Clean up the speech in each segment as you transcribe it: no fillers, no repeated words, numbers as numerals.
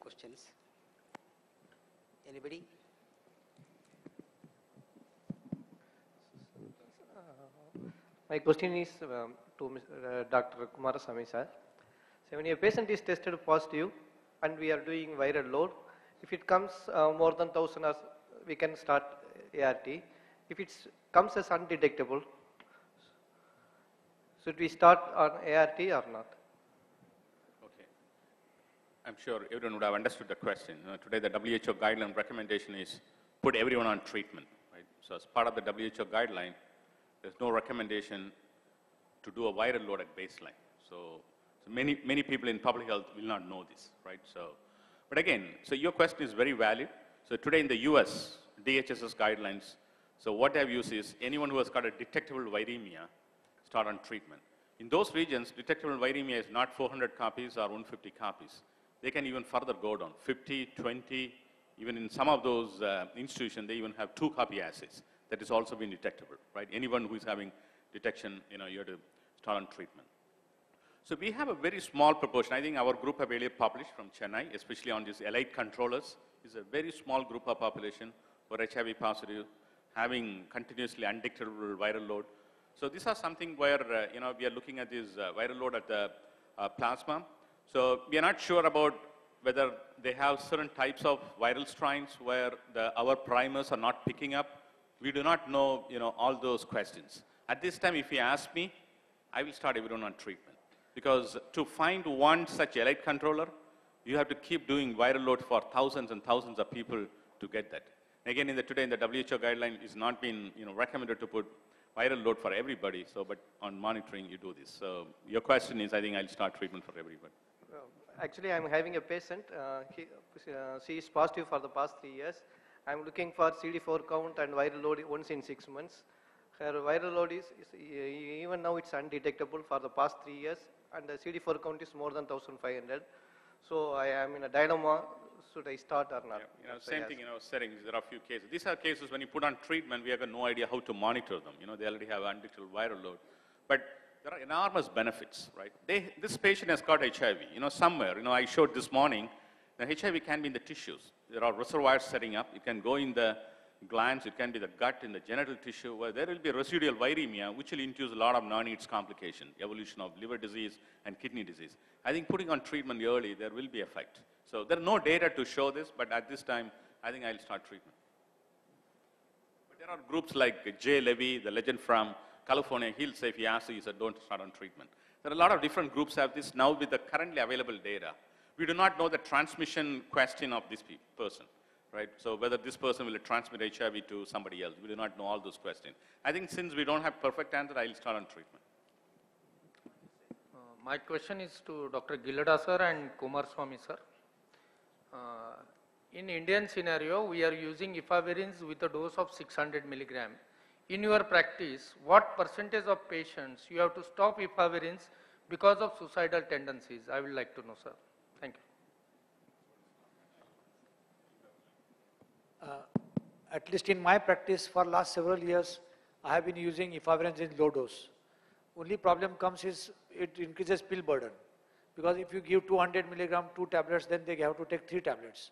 questions. Anybody? My question is to Dr. Kumarasamy sir. So when a patient is tested positive and we are doing viral load, if it comes more than 1000, we can start ART. If it comes as undetectable, should we start on ART or not? Okay. I'm sure everyone would have understood the question. Today the WHO guideline recommendation is put everyone on treatment. Right? So as part of the WHO guideline, there's no recommendation to do a viral load at baseline. So many people in public health will not know this, right? But again, so your question is very valid. So today in the US, DHS's guidelines, so what they've used is anyone who has got a detectable viremia, start on treatment. In those regions, detectable viremia is not 400 copies or 150 copies. They can even further go down, 50, 20, even in some of those institutions, they even have 2-copy assays. That is also been detectable, right? Anyone who is having detection, you have to start on treatment. So we have a very small proportion. I think our group have earlier published from Chennai, especially on these elite controllers. It's a very small group of population for HIV positive, having continuously undetectable viral load. So these are something where, we are looking at this viral load at the plasma. So we are not sure about whether they have certain types of viral strains where our primers are not picking up. We do not know, all those questions. At this time, if you ask me, I will start everyone on treatment. Because to find one such elite controller, you have to keep doing viral load for thousands and thousands of people to get that. Again, today in the WHO guideline, it's not been recommended to put viral load for everybody. So, but on monitoring, you do this. So your question is, I think I'll start treatment for everybody. Actually, I'm having a patient. She is positive for the past 3 years. I'm looking for CD4 count and viral load once in 6 months. Her viral load is even now it's undetectable for the past 3 years, and the CD4 count is more than 1,500. So I am in a dilemma: should I start or not? Yeah, same thing. Settings. There are a few cases. These are cases when you put on treatment, we have no idea how to monitor them. They already have undetectable viral load, but there are enormous benefits, right? This patient has got HIV. Somewhere. I showed this morning. The HIV can be in the tissues. There are reservoirs setting up. It can go in the glands. It can be the gut, in the genital tissue, where there will be residual viremia, which will induce a lot of non-AIDS complication, evolution of liver disease and kidney disease. I think putting on treatment early, there will be effect. So there are no data to show this, but at this time, I think I'll start treatment. But there are groups like Jay Levy, the legend from California. He'll say, if he asks you, he said, don't start on treatment. There are a lot of different groups have this now with the currently available data. We do not know the transmission question of this person, right? So whether this person will transmit HIV to somebody else, we do not know all those questions. I think since we don't have perfect answer, I'll start on treatment. My question is to Dr. Gillada sir and Kumarasamy sir. In Indian scenario, we are using efavirenz with a dose of 600 milligram. In your practice, what percentage of patients you have to stop efavirenz because of suicidal tendencies? I would like to know, sir. Thank you. At least in my practice for last several years, I have been using efavirenz in low dose. Only problem comes is it increases pill burden. Because if you give 200 milligram 2 tablets, then they have to take 3 tablets.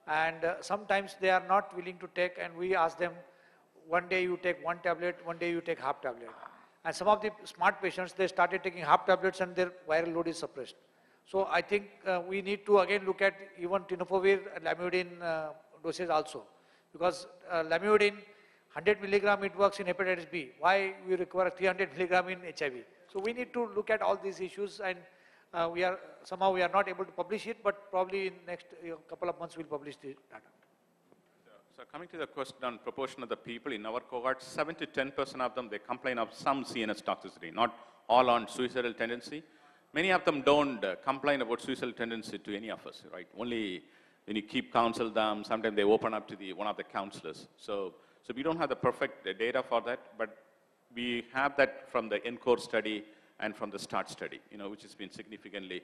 And sometimes they are not willing to take, and we ask them, one day you take 1 tablet, one day you take half tablet. And some of the smart patients, they started taking half tablets and their viral load is suppressed. So I think we need to again look at even tenofovir and lamivudine doses also. Because lamivudine, 100 milligram it works in hepatitis B. Why we require 300 milligram in HIV? So we need to look at all these issues, and somehow we are not able to publish it, but probably in next couple of months we'll publish the data. So coming to the question on proportion of the people in our cohort, 7 to 10% of them, they complain of some CNS toxicity, not all on suicidal tendency. Many of them don't complain about suicidal tendency to any of us, right? Only when you keep counsel them, sometimes they open up to one of the counselors. So we don't have the perfect data for that, but we have that from the ENCORE study and from the START study, which has been significantly,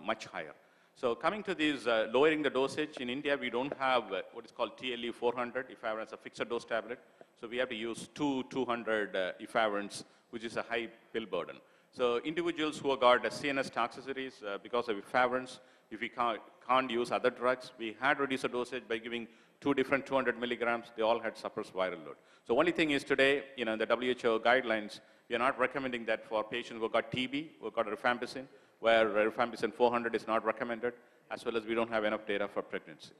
much higher. So coming to these, lowering the dosage, in India, we don't have what is called TLE 400, efavirenz, a fixed dose tablet. So we have to use 200 efavirenz, which is a high pill burden. So individuals who have got CNS toxicities because of efavirenz, if we can't use other drugs, we had reduced the dosage by giving 2 different 200 milligrams. They all had suppressed viral load. So only thing is today, in the WHO guidelines, we are not recommending that for patients who got TB, who got rifampicin, where rifampicin 400 is not recommended, as well as we don't have enough data for pregnancy.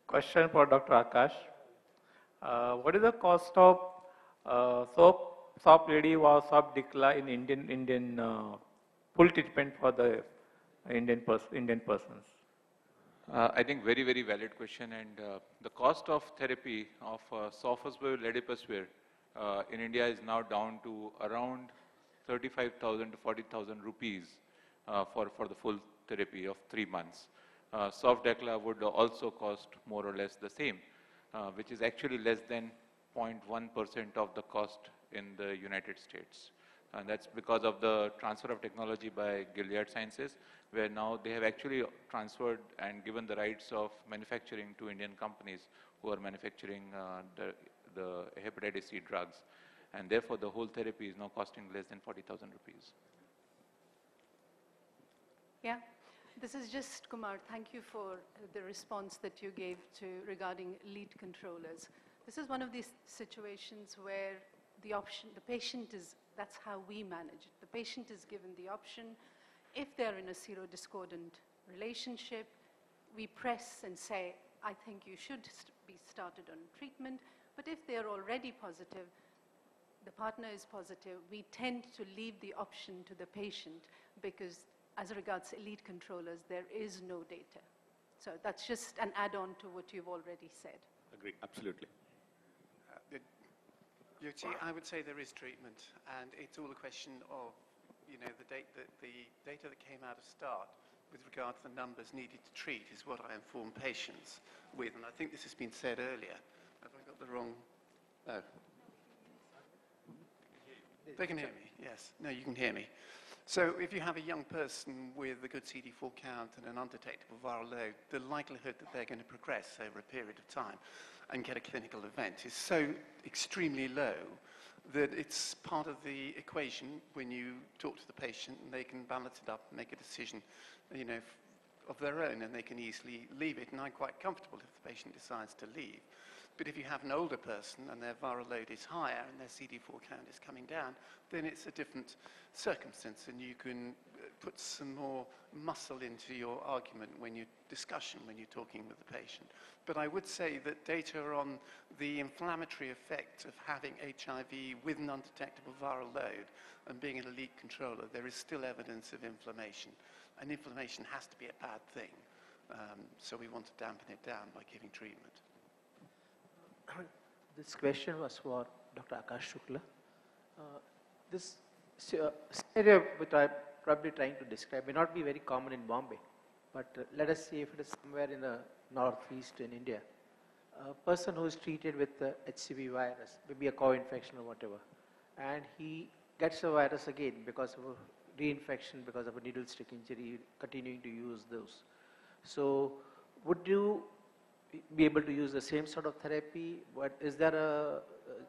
Question for Dr. Akash. What is the cost of soft lady or soft dicla in Indian full treatment for the Indian persons? I think very, very valid question. And the cost of therapy of sophosphor ledipasvir in India is now down to around 35,000 to 40,000 rupees for the full therapy of 3 months. Soft decla would also cost more or less the same, which is actually less than 0.1% of the cost in the United States. And that's because of the transfer of technology by Gilead Sciences, where now they have actually transferred and given the rights of manufacturing to Indian companies who are manufacturing the hepatitis C drugs. And therefore, the whole therapy is now costing less than 40,000 rupees. Yeah, this is just Kumar. Thank you for the response that you gave to regarding lead controllers. This is one of these situations where the patient is, that's how we manage it. The patient is given the option. If they're in a serodiscordant relationship, we press and say, I think you should be started on treatment. But if they're already positive, the partner is positive, we tend to leave the option to the patient because as regards elite controllers, there is no data. So that's just an add-on to what you've already said. Agree, absolutely. Yuti, I would say there is treatment, and it's all a question of, the data that came out of START with regard to the numbers needed to treat is what I inform patients with, and I think this has been said earlier. Have I got the wrong? Oh. They can hear me, yes. No, you can hear me. So if you have a young person with a good CD4 count and an undetectable viral load, the likelihood that they're going to progress over a period of time and get a clinical event is so extremely low that it's part of the equation when you talk to the patient and they can balance it up and make a decision, of their own, and they can easily leave it. And I'm quite comfortable if the patient decides to leave. But if you have an older person and their viral load is higher and their CD4 count is coming down, then it's a different circumstance, and you can put some more muscle into your argument when you're talking with the patient. But I would say that data on the inflammatory effect of having HIV with an undetectable viral load and being an elite controller, there is still evidence of inflammation. And inflammation has to be a bad thing. So we want to dampen it down by giving treatment. This question was for Dr. Akash Shukla. This scenario which I'm probably trying to describe may not be very common in Bombay, but let us see if it is somewhere in the northeast in India. A person who is treated with the HCV virus, maybe a co-infection or whatever, and he gets the virus again because of a reinfection, because of a needle stick injury, continuing to use those. So would you be able to use the same sort of therapy? But is there a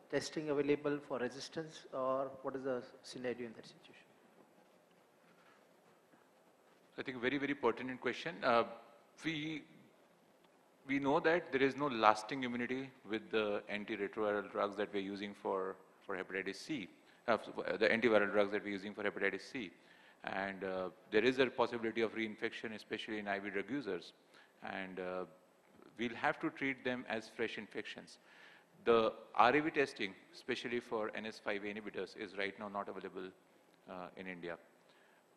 testing available for resistance, or what is the scenario in that situation? I think a very, very pertinent question. We know that there is no lasting immunity with the antiretroviral drugs that we're using for hepatitis C, the antiviral drugs that we're using for hepatitis C. And there is a possibility of reinfection, especially in IV drug users. And we'll have to treat them as fresh infections. The RAV testing, especially for NS5A inhibitors, is right now not available in India.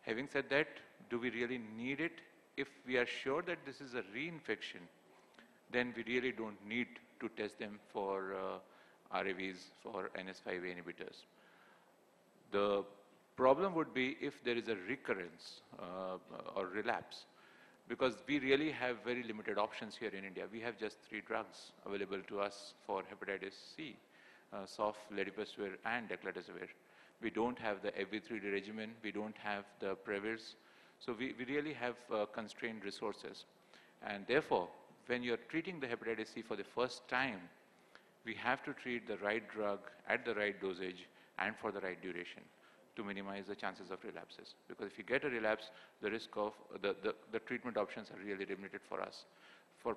Having said that, do we really need it? If we are sure that this is a reinfection, then we really don't need to test them for RAVs for NS5A inhibitors. The problem would be if there is a recurrence or relapse, because we really have very limited options here in India. We have just 3 drugs available to us for hepatitis C, soft, ledipasvir, and decladesivir. We don't have the every 3D regimen. We don't have the Previrs. So we really have constrained resources. And therefore, when you're treating the hepatitis C for the first time, we have to treat the right drug at the right dosage and for the right duration. to minimize the chances of relapses. Because if you get a relapse, the risk of the treatment options are really limited for us.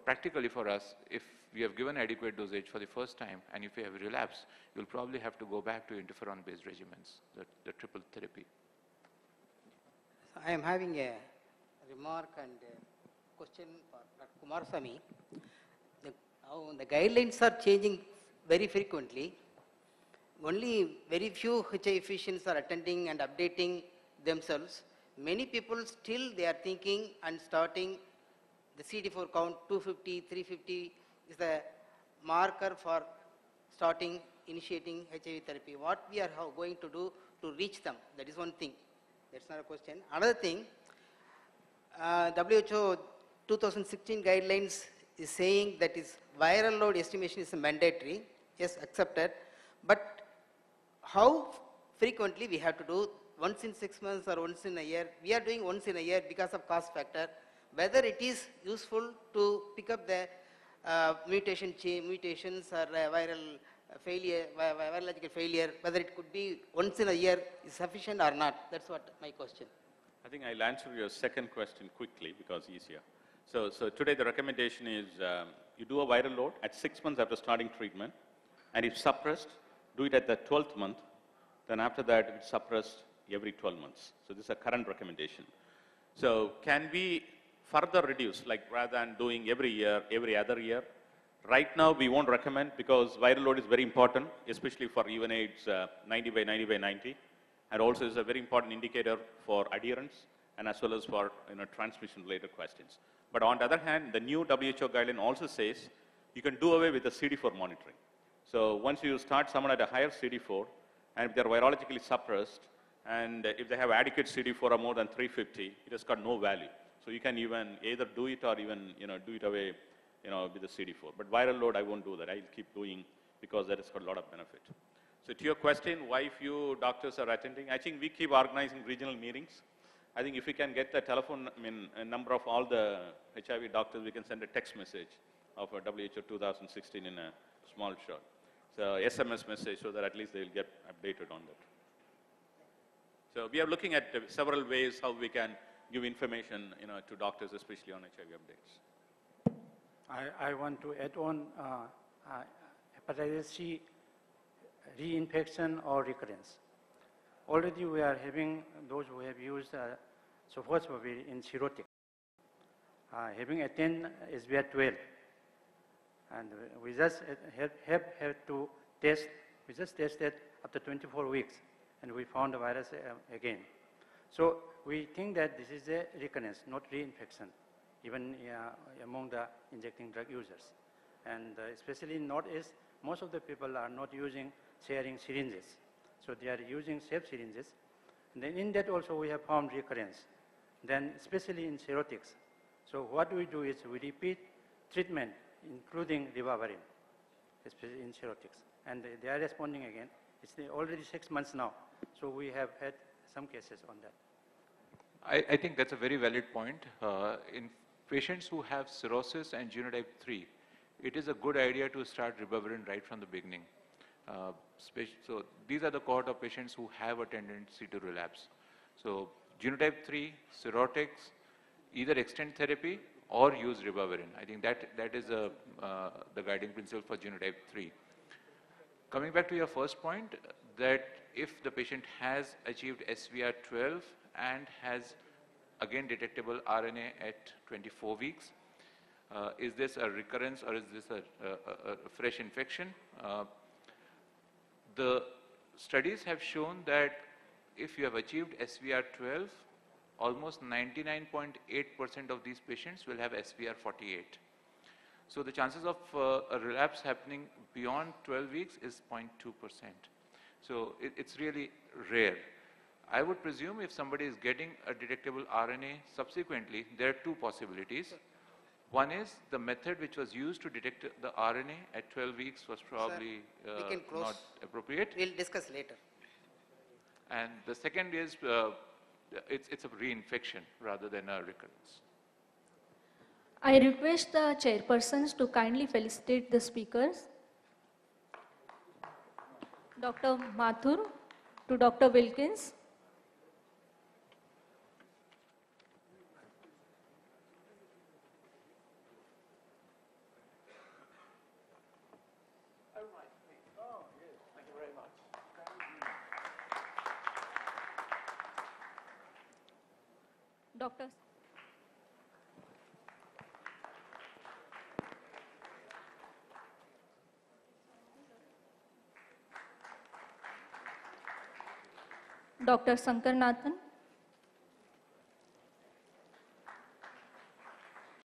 Practically for us, if we have given adequate dosage for the first time, and if you have relapse, you'll probably have to go back to interferon-based regimens, the triple therapy. I am having a remark and a question for Dr. Kumarasamy. The guidelines are changing very frequently. Only very few HIV physicians are attending and updating themselves. Many people still they are thinking and starting the CD4 count 250, 350 is the marker for initiating HIV therapy. What we are going to do to reach them, that is one thing. That's not a question. Another thing, WHO 2016 guidelines is saying that is viral load estimation is mandatory, yes, accepted, but how frequently we have to do, once in 6 months or once in a year? We are doing once in a year because of cost factor. Whether it is useful to pick up the mutations or viral failure, virological failure, whether it could be once in a year is sufficient or not. That's what my question. I think I'll answer your second question quickly because easier. So today the recommendation is you do a viral load at 6 months after starting treatment, and if suppressed, do it at the 12th month. Then after that, it's suppressed every 12 months. So this is a current recommendation. So can we further reduce, like rather than doing every year, every other year? Right now, we won't recommend because viral load is very important, especially for even AIDS 90 by 90 by 90, and also is a very important indicator for adherence and as well as for transmission-related questions. But on the other hand, the new WHO guideline also says you can do away with the CD4 monitoring. So once you start someone at a higher CD4, and if they're virologically suppressed, and if they have adequate CD4 of more than 350, it has got no value. So you can even either do it or even do it away with the CD4. But viral load, I won't do that. I'll keep doing because that has got a lot of benefit. So to your question, why few doctors are attending, I think we keep organizing regional meetings. I think if we can get the telephone, a number of all the HIV doctors, we can send a text message of a WHO 2016 in a small shot. So SMS message so that at least they will get updated on that. So we are looking at several ways how we can give information to doctors, especially on HIV updates. I want to add on hepatitis C reinfection or recurrence. Already we are having those who have used sofosbuvir in cirrhotic, having attained SVR12, and we just have to test. We just tested after 24 weeks, and we found the virus again. So we think that this is a recurrence, not reinfection, even among the injecting drug users. And especially in Northeast, most of the people are not sharing syringes. So they are using safe syringes. And then in that also we have found recurrence. Then especially in cirrhotics. So what we do is we repeat treatment, including ribavirin, especially in cirrhotics. And they are responding again. It's already 6 months now. So we have had some cases on that. I think that's a very valid point. In patients who have cirrhosis and genotype 3, it is a good idea to start ribavirin right from the beginning. So these are the cohort of patients who have a tendency to relapse. So genotype 3, cirrhotics, either extend therapy or use ribavirin. I think that is the guiding principle for genotype 3. Coming back to your first point, that if the patient has achieved SVR12 and has again detectable RNA at 24 weeks, is this a recurrence or is this a fresh infection? The studies have shown that if you have achieved SVR12, almost 99.8% of these patients will have SVR48. So the chances of a relapse happening beyond 12 weeks is 0.2%. So it's really rare. I would presume if somebody is getting a detectable RNA subsequently, there are two possibilities. One is the method which was used to detect the RNA at 12 weeks was probably not appropriate. We'll discuss later. And the second is it's a reinfection rather than a recurrence. I request the chairpersons to kindly felicitate the speakers. Dr. Mathur, to Dr. Wilkins, Dr. Dr. Sankarnathan,